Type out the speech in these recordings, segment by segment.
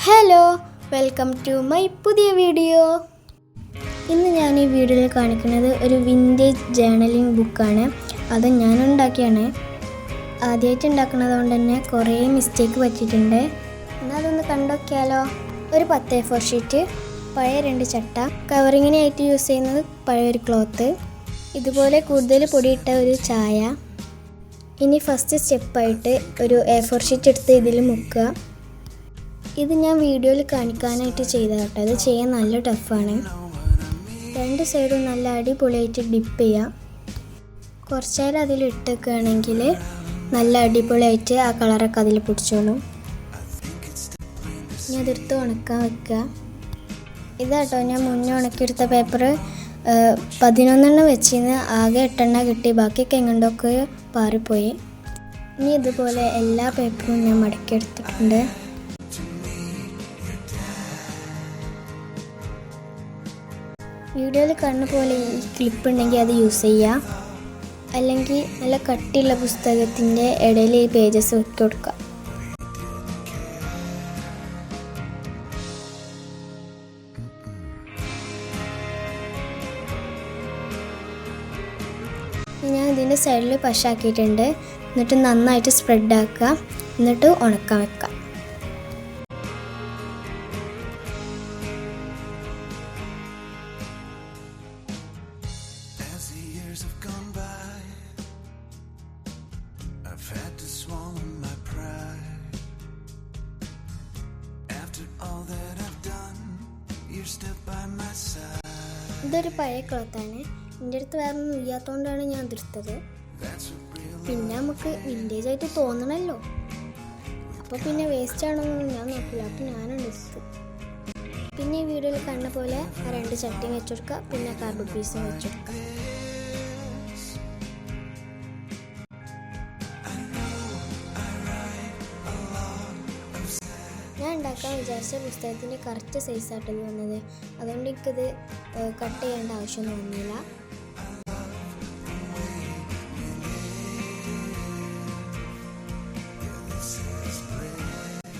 Hello, welcome to my പുതിയ video. ഇന്ന് ഞാൻ ഈ വീഡിയോയിൽ കാണിക്കുന്നത് ഒരു വിൻറ്റേജ് ജേർണലിംഗ് ബുക്കാണ്. അത് ഞാൻ ഉണ്ടാക്കിയാണ്. ആദ്യമായിട്ട് ഉണ്ടാക്കുന്നത് കൊണ്ട് തന്നെ കുറേ മിസ്റ്റേക്ക് പറ്റിയിട്ടുണ്ട്. എന്നാൽ അതൊന്ന് കണ്ടോക്കിയാലോ. ഒരു 10 A4 ഷീറ്റ്, പഴയ 2 ചട്ട, കവറിങ്ങിനായിട്ട് യൂസ് ചെയ്യുന്നത് പഴയൊരു ക്ലോത്ത്, ഇതുപോലെ കൂടുതൽ പൊടിയിട്ട ഒരു ചായ. ഇനി ഫസ്റ്റ് സ്റ്റെപ്പായിട്ട് ഒരു A4 ഷീറ്റ് എടുത്ത് ഇതിൽ മുക്കുക. ഇത് ഞാൻ വീഡിയോയിൽ കാണിക്കാനായിട്ട് ചെയ്തത് കേട്ടോ. ഇത് ചെയ്യാൻ നല്ല ടഫാണ്. 2 സൈഡും നല്ല അടിപൊളിയായിട്ട് ഡിപ്പ് ചെയ്യാം. കുറച്ച് നേരം അതിൽ ഇട്ടൊക്കെയാണെങ്കിൽ നല്ല അടിപൊളിയായിട്ട് ആ കളറൊക്കെ അതിൽ പിടിച്ചോളും. ഇനി അതെടുത്ത് ഉണക്കാൻ വെക്കുക. ഇതാട്ടോ ഞാൻ മുന്നേ ഉണക്കിയെടുത്ത പേപ്പർ. 11 വെച്ചിന്ന് ആകെ 8 കിട്ടി. ബാക്കിയൊക്കെ എങ്ങോട്ടൊക്കെ പാറിപ്പോയി. ഇനി ഇതുപോലെ എല്ലാ പേപ്പറും ഞാൻ മടക്കിയെടുത്തിട്ടുണ്ട്. വീഡിയോയിൽ കാണുന്ന പോലെ ഈ ക്ലിപ്പ് ഉണ്ടെങ്കിൽ അത് യൂസ് ചെയ്യാം. അല്ലെങ്കിൽ നല്ല കട്ടിയുള്ള പുസ്തകത്തിൻ്റെ ഇടയിൽ ഈ പേജസ് വെക്കി കൊടുക്കുക. ഞാൻ ഇതിൻ്റെ സൈഡിൽ പശാക്കിയിട്ടുണ്ട്. എന്നിട്ട് നന്നായിട്ട് സ്പ്രെഡ് ആക്കുക. എന്നിട്ട് ഉണക്കാൻ വെക്കുക. ഇതൊരു പഴയ ക്ലോത്താണ്. എൻ്റെ അടുത്ത് വേറെ ഒന്നും ഇല്ലാത്തതുകൊണ്ടാണ് ഞാൻ എടുത്തത്. പിന്നെ നമുക്ക് വിൻറ്റേജ് ആയിട്ട് തോന്നണമല്ലോ. അപ്പോൾ പിന്നെ വേസ്റ്റ് ആണോന്നൊന്നും ഞാൻ നോക്കില്ല. അപ്പോൾ ഞാനാണ് എടുത്തത്. പിന്നെ ഈ വീഡിയോയിൽ കാണുന്ന പോലെ ആ 2 ചട്ടിയും വെച്ചെടുക്കുക. പിന്നെ കാർഡ്ബോർഡ് പീസും വെച്ചെടുക്കുക. ഞാൻ ഉണ്ടാക്കാൻ വിചാരിച്ച പുസ്തകത്തിൻ്റെ കറക്റ്റ് സൈസായിട്ടത് വന്നത്. അതുകൊണ്ട് എനിക്കത് കട്ട് ചെയ്യേണ്ട ആവശ്യമൊന്നും വന്നില്ല.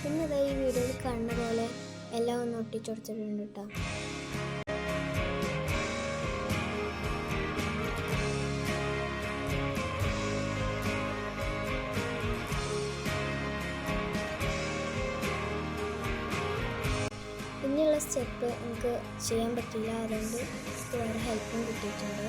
പിന്നെ ഇതാ ഈ വീഡിയോയിൽ കാണുന്ന പോലെ എല്ലാം ഒന്ന് ഒട്ടിച്ചൊടിച്ചിട്ടുണ്ട് കേട്ടോ. ഇനിയുള്ള സ്റ്റെപ്പ് എനിക്ക് ചെയ്യാൻ പറ്റില്ല. അതുകൊണ്ട് വേറെ ഹെൽപ്പും കിട്ടിയിട്ടുണ്ട്.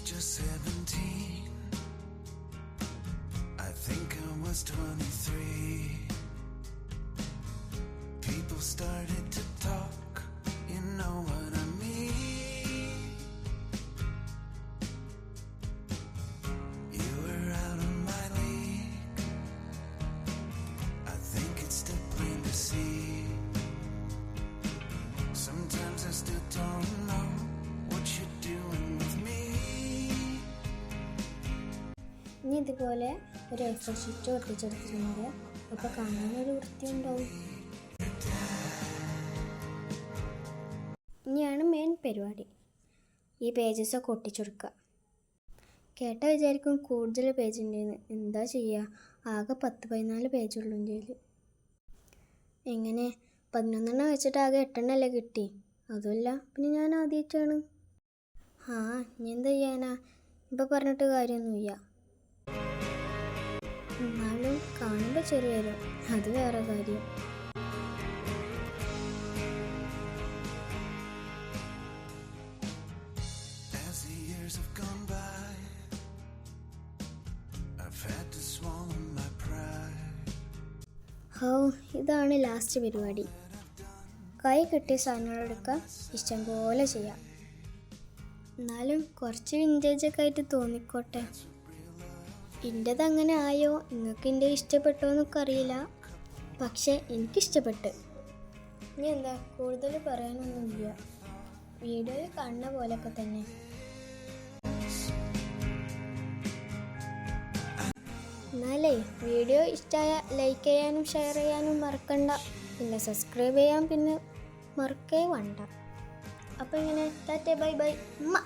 Just 17. I think I was 23. People started to talk, you know what I mean. You were out of my league. I think it's still plain to see. Sometimes I still don't know what you're doing with me. ഇനി ഇതുപോലെ ഒരു A4 sheet ഒട്ടിച്ചെടുത്തിട്ടുണ്ട്. അപ്പോൾ കാണാനൊരു വൃത്തിയുണ്ടാവും. ഇനിയാണ് main പരിപാടി. ഈ പേജസൊക്കെ ഒട്ടിച്ചെടുക്കുക. കേട്ട വിചാരിക്കും കൂടുതൽ പേജ് ഉണ്ടെന്ന്. എന്താ ചെയ്യുക, ആകെ 10-14 പേജുള്ളൂ എൻ്റെ കയ്യിൽ. എങ്ങനെ 11 വെച്ചിട്ട് ആകെ 8 കിട്ടി. അതുമല്ല, പിന്നെ ഞാൻ ആദ്യമായിട്ടാണ്. ഇനി എന്താ ചെയ്യാനാ, ഇപ്പം പറഞ്ഞിട്ട് കാര്യമൊന്നുമില്ല. എന്നാലും കാണുമ്പോൾ ചെറിയ അത് വേറെ കാര്യം. ഇതാണ് ലാസ്റ്റ് പരിപാടി. കൈ കിട്ടിയ സാധനങ്ങളെടുക്കാം, ഇഷ്ടം പോലെ ചെയ്യാം. എന്നാലും കുറച്ച് വിൻറ്റേജൊക്കെ ആയിട്ട് തോന്നിക്കോട്ടെ. എൻ്റെത് അങ്ങനെ ആയോ, നിങ്ങൾക്ക് എൻ്റെ ഇഷ്ടപ്പെട്ടോ എന്നൊക്കെ അറിയില്ല, പക്ഷേ എനിക്കിഷ്ടപ്പെട്ട്. ഇനി എന്താ കൂടുതൽ പറയാനൊന്നുമില്ല, വീഡിയോയിൽ കാണുന്ന പോലൊക്കെ തന്നെ. എന്നാലേ വീഡിയോ ഇഷ്ടമായ ലൈക്ക് ചെയ്യാനും ഷെയർ ചെയ്യാനും മറക്കണ്ട, പിന്നെ സബ്സ്ക്രൈബ് ചെയ്യാൻ പിന്നെ മറക്കേ വേണ്ട. അപ്പോൾ ഇങ്ങനെ ടാറ്റ ബൈ ബൈ ഉമ്മ.